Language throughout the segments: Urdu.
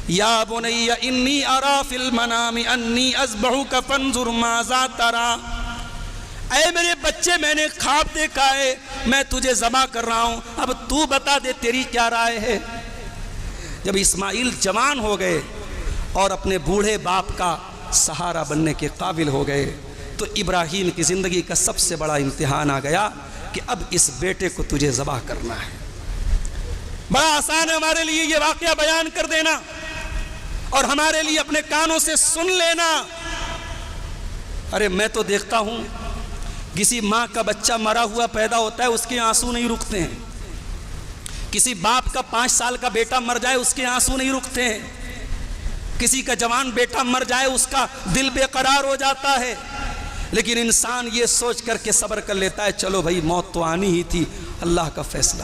یا بنی انی ارا فی المنام انی اذبحک فانظر ماذا ترى، اے میرے بچے میں نے خواب دیکھا ہے میں تجھے ذبح کر رہا ہوں، اب تو بتا دے تیری کیا رائے ہے۔ جب اسماعیل جوان ہو گئے اور اپنے بوڑھے باپ کا سہارا بننے کے قابل ہو گئے تو ابراہیم کی زندگی کا سب سے بڑا امتحان آ گیا کہ اب اس بیٹے کو تجھے ذبح کرنا ہے۔ بڑا آسان ہے ہمارے لیے یہ واقعہ بیان کر دینا اور ہمارے لیے اپنے کانوں سے سن لینا۔ ارے میں تو دیکھتا ہوں کسی ماں کا بچہ مرا ہوا پیدا ہوتا ہے اس کے آنسو نہیں رکتے ہیں، کسی باپ کا 5 سال کا بیٹا مر جائے اس کے آنسو نہیں رکتے ہیں، کسی کا جوان بیٹا مر جائے اس کا دل بے قرار ہو جاتا ہے، لیکن انسان یہ سوچ کر کے صبر کر لیتا ہے چلو بھائی موت تو آنی ہی تھی، اللہ کا فیصلہ۔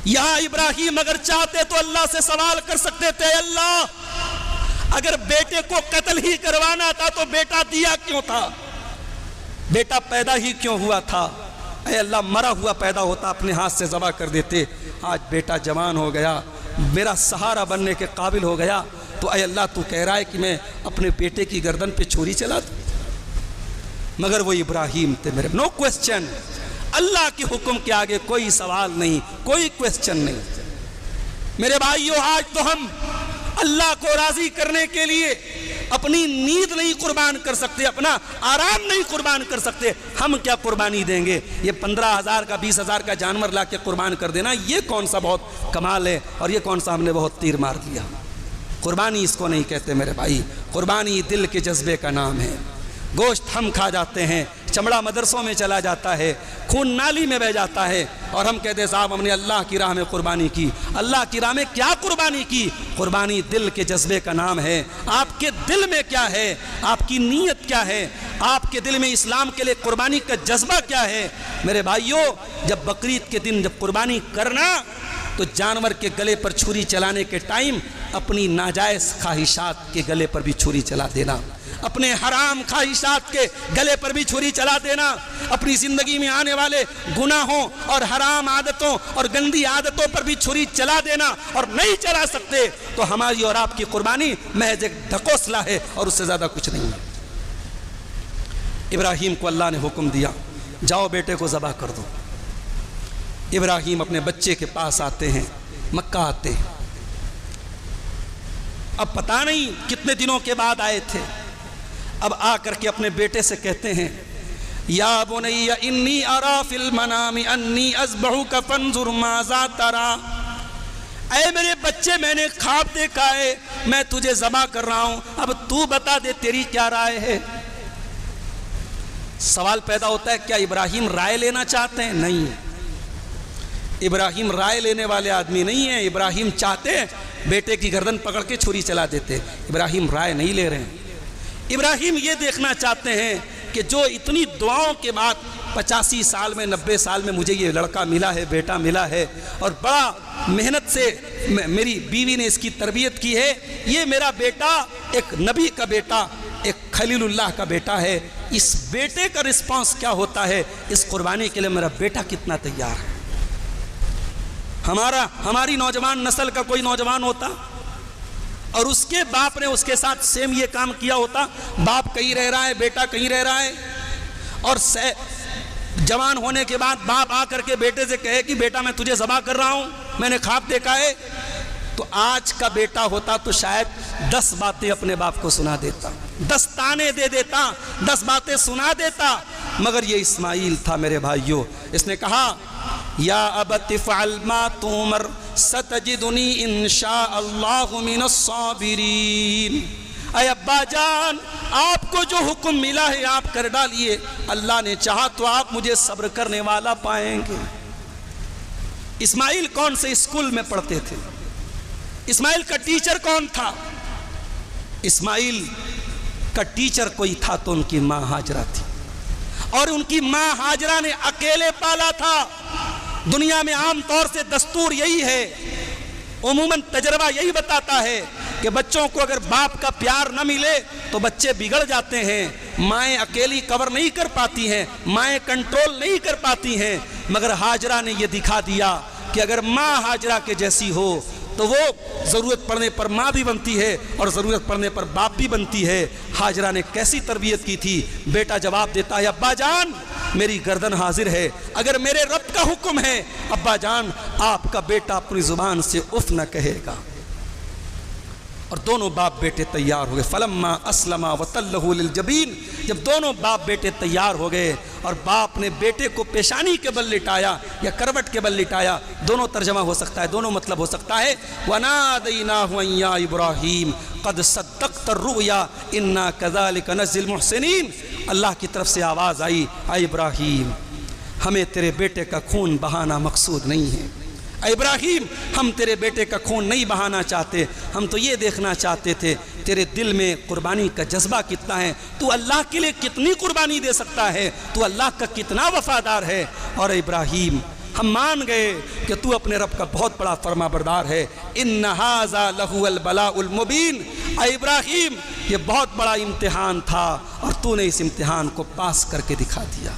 یہاں ابراہیم اگر چاہتے تو اللہ سے سوال کر سکتے تھے، اللہ اگر بیٹے کو قتل ہی کروانا تھا تو بیٹا دیا کیوں تھا، بیٹا پیدا ہی کیوں ہوا تھا، اے اللہ مرا ہوا پیدا ہوتا اپنے ہاتھ سے ذبح کر دیتے، آج بیٹا جوان ہو گیا میرا سہارا بننے کے قابل ہو گیا تو اے اللہ تو کہہ رہا ہے کہ میں اپنے بیٹے کی گردن پہ چھری چلا دوں۔ مگر وہ ابراہیم تھے میرے، نو کوسچن، اللہ کے حکم کے آگے کوئی سوال نہیں، کوئی کوسچن نہیں۔ میرے بھائیو آج تو ہم اللہ کو راضی کرنے کے لیے اپنی نیند نہیں قربان کر سکتے، اپنا آرام نہیں قربان کر سکتے، ہم کیا قربانی دیں گے؟ یہ 15,000 کا 20,000 کا جانور لا کے قربان کر دینا یہ کون سا بہت کمال ہے، اور یہ کون سا ہم نے بہت تیر مار دیا۔ قربانی اس کو نہیں کہتے میرے بھائی، قربانی دل کے جذبے کا نام ہے۔ گوشت ہم کھا جاتے ہیں، چمڑا مدرسوں میں چلا جاتا ہے، خون نالی میں بہ جاتا ہے، اور ہم کہتے ہیں صاحب ہم نے اللہ کی راہ میں قربانی کی۔ اللہ کی راہ میں کیا قربانی کی؟ قربانی دل کے جذبے کا نام ہے۔ آپ کے دل میں کیا ہے؟ آپ کی نیت کیا ہے؟ آپ کے دل میں اسلام کے لیے قربانی کا جذبہ کیا ہے؟ میرے بھائیوں جب بقرعید کے دن جب قربانی کرنا تو جانور کے گلے پر چھری چلانے کے ٹائم اپنی ناجائز خواہشات کے گلے پر بھی چھری چلا دینا، اپنے حرام خواہشات کے گلے پر بھی چھری چلا دینا، اپنی زندگی میں آنے والے گناہوں اور حرام عادتوں اور گندی عادتوں پر بھی چھری چلا دینا، اور نہیں چلا سکتے تو ہماری اور آپ کی قربانی محض ایک ڈھکوسلا ہے اور اس سے زیادہ کچھ نہیں ہے۔ ابراہیم کو اللہ نے حکم دیا جاؤ بیٹے کو ذبح کر دو۔ ابراہیم اپنے بچے کے پاس آتے ہیں، مکہ آتے ہیں، اب پتہ نہیں کتنے دنوں کے بعد آئے تھے، اب آ کر کے اپنے بیٹے سے کہتے ہیں یا بنی انی ارا فی المنام انی اذبحک فانظر ماذا ترى، اے میرے بچے میں نے خواب دیکھا ہے میں تجھے ذبح کر رہا ہوں، اب تو بتا دے تیری کیا رائے ہے۔ سوال پیدا ہوتا ہے کیا ابراہیم رائے لینا چاہتے ہیں؟ نہیں، ابراہیم رائے لینے والے آدمی نہیں ہیں، ابراہیم چاہتے ہیں بیٹے کی گردن پکڑ کے چھری چلا دیتے، ابراہیم رائے نہیں لے رہے ہیں۔ ابراہیم یہ دیکھنا چاہتے ہیں کہ جو اتنی دعاؤں کے بعد 85 سال میں 90 سال میں مجھے یہ لڑکا ملا ہے، بیٹا ملا ہے، اور بڑا محنت سے میری بیوی نے اس کی تربیت کی ہے، یہ میرا بیٹا ایک نبی کا بیٹا، ایک خلیل اللہ کا بیٹا ہے، اس بیٹے کا رسپانس کیا ہوتا ہے، اس قربانی کے لیے میرا بیٹا کتنا تیار ہے۔ ہماری نوجوان نسل کا کوئی نوجوان ہوتا اور اس کے باپ نے اس کے ساتھ سیم یہ کام کیا ہوتا، باپ کہیں رہ رہا ہے بیٹا کہیں رہ رہا ہے، اور جوان ہونے کے بعد باپ آ کر کے بیٹے سے کہے کہ بیٹا میں تجھے ذبح کر رہا ہوں میں نے خواب دیکھا ہے، تو آج کا بیٹا ہوتا تو شاید 10 باتیں اپنے باپ کو سنا دیتا، 10 تانے دے دیتا، 10 باتیں سنا دیتا، مگر یہ اسماعیل تھا میرے بھائیوں، اس نے کہا یا ابت افعل ما تؤمر ستجدنی انشاء اللہ من الصابرین، اے ابا جان آپ کو جو حکم ملا ہے آپ کر ڈالیے، اللہ نے چاہا تو آپ مجھے صبر کرنے والا پائیں گے۔ اسماعیل کون سے اسکول میں پڑھتے تھے؟ اسماعیل کا ٹیچر کون تھا؟ اسماعیل کا ٹیچر کوئی تھا تو ان کی ماں ہاجرہ تھی، اور ان کی ماں ہاجرہ نے اکیلے پالا تھا۔ دنیا میں عام طور سے دستور یہی ہے، عموماً تجربہ یہی بتاتا ہے کہ بچوں کو اگر باپ کا پیار نہ ملے تو بچے بگڑ جاتے ہیں، مائیں اکیلی کور نہیں کر پاتی ہیں، مائیں کنٹرول نہیں کر پاتی ہیں، مگر ہاجرہ نے یہ دکھا دیا کہ اگر ماں ہاجرہ کے جیسی ہو تو وہ ضرورت پڑنے پر ماں بھی بنتی ہے اور ضرورت پڑنے پر باپ بھی بنتی ہے۔ ہاجرہ نے کیسی تربیت کی تھی، بیٹا جواب دیتا ہے ابا جان میری گردن حاضر ہے، اگر میرے رب کا حکم ہے ابا جان آپ کا بیٹا اپنی زبان سے اف نہ کہے گا۔ اور دونوں باپ بیٹے تیار ہو گئے۔ فلما اسلما وتلہ للجبین، جب دونوں باپ بیٹے تیار ہو گئے اور باپ نے بیٹے کو پیشانی کے بل لٹایا یا کروٹ کے بل لٹایا، دونوں ترجمہ ہو سکتا ہے، دونوں مطلب ہو سکتا ہے۔ وَنَادَيْنَاهُ أَن يَا إِبْرَاهِيمُ قَدْ صَدَّقْتَ الرُّؤْيَا إِنَّا كَذَلِكَ نَجْزِي الْمُحْسِنِينَ، اللہ کی طرف سے آواز آئی اے ابراہیم ہمیں تیرے بیٹے کا خون بہانا مقصود نہیں ہے، اے ابراہیم ہم تیرے بیٹے کا خون نہیں بہانا چاہتے، ہم تو یہ دیکھنا چاہتے تھے تیرے دل میں قربانی کا جذبہ کتنا ہے، تو اللہ کے لیے کتنی قربانی دے سکتا ہے، تو اللہ کا کتنا وفادار ہے۔ اور ابراہیم ہم مان گئے کہ تو اپنے رب کا بہت بڑا فرما بردار ہے۔ ان ھذا لہو البلاء المبین، اے ابراہیم یہ بہت بڑا امتحان تھا اور تو نے اس امتحان کو پاس کر کے دکھا دیا۔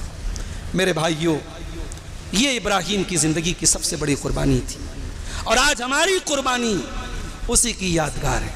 میرے بھائیوں یہ ابراہیم کی زندگی کی سب سے بڑی قربانی تھی اور آج ہماری قربانی اسی کی یادگار ہے۔